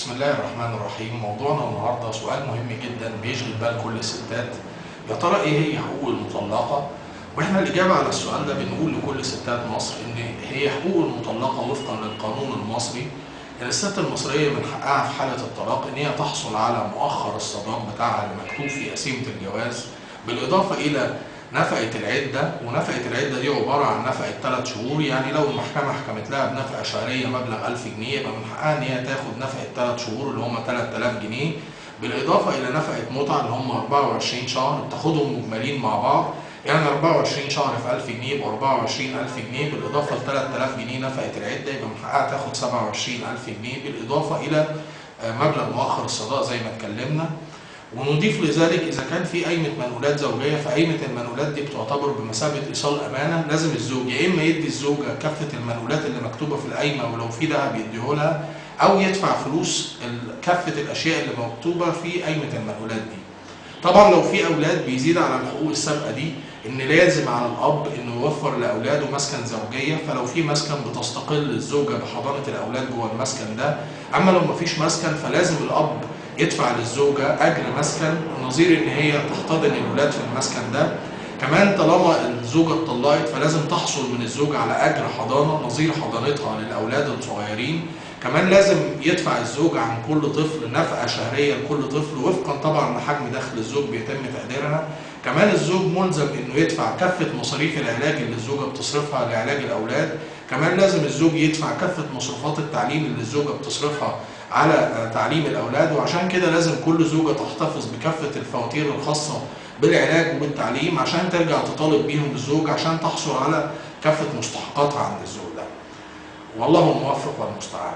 بسم الله الرحمن الرحيم. موضوعنا النهارده سؤال مهم جدا بيشغل بال كل الستات. يا ترى ايه هي حقوق المطلقه؟ واحنا الاجابه على السؤال ده بنقول لكل ستات مصر ان هي حقوق المطلقه وفقا للقانون المصري ان الست المصريه من حقها في حاله الطلاق ان هي تحصل على مؤخر الصداق بتاعها اللي مكتوب في قسيمه الجواز، بالاضافه الى نفقه العده. ونفقه العده دي عباره عن نفقه 3 شهور، يعني لو المحكمه حكمت لها بنفقه شهريه مبلغ 1000 جنيه يبقى من حقها ان هي تاخد نفقه 3 شهور اللي هم 3000 جنيه، بالاضافه الى نفقه متعه اللي هم 24 شهر بتاخدهم مجملين مع بعض، يعني 24 شهر في 1000 جنيه يبقى 24000 جنيه، بالاضافه ل 3000 جنيه نفقه العده يبقى من حقها تاخد 27000 جنيه، بالاضافه الى مبلغ مؤخر الصداق زي ما اتكلمنا. ونضيف لذلك اذا كان في قايمه منقولات زوجيه، فقايمه المنقولات دي بتعتبر بمثابه ايصال امانه، لازم الزوج يا اما يدي الزوجه كافه المنقولات اللي مكتوبه في القايمه ولو في ذهب يديه لها، او يدفع فلوس كافه الاشياء اللي مكتوبه في قايمه المنقولات دي. طبعا لو في اولاد بيزيد على الحقوق السابقه دي ان لازم على الاب انه يوفر لاولاده مسكن زوجيه، فلو في مسكن بتستقل الزوجه بحضانه الاولاد جوه المسكن ده. اما لو مفيش مسكن فلازم الاب يدفع للزوجه اجر مسكن نظير ان هي تحتضن الولاد في المسكن ده. كمان طالما الزوجه اتطلقت فلازم تحصل من الزوج على اجر حضانه نظير حضانتها للاولاد الصغيرين. كمان لازم يدفع الزوج عن كل طفل نفقه شهريه لكل طفل وفقا طبعا لحجم دخل الزوج بيتم تقديرها. كمان الزوج ملزم انه يدفع كافه مصاريف العلاج اللي الزوجه بتصرفها لعلاج الاولاد. كمان لازم الزوج يدفع كافه مصروفات التعليم اللي الزوجه بتصرفها على تعليم الاولاد، وعشان كده لازم كل زوجه تحتفظ بكافه الفواتير الخاصه بالعلاج وبالتعليم عشان ترجع تطالب بيهم الزوج عشان تحصل على كافه مستحقاتها عند الزوج ده. والله الموفق والمستعان.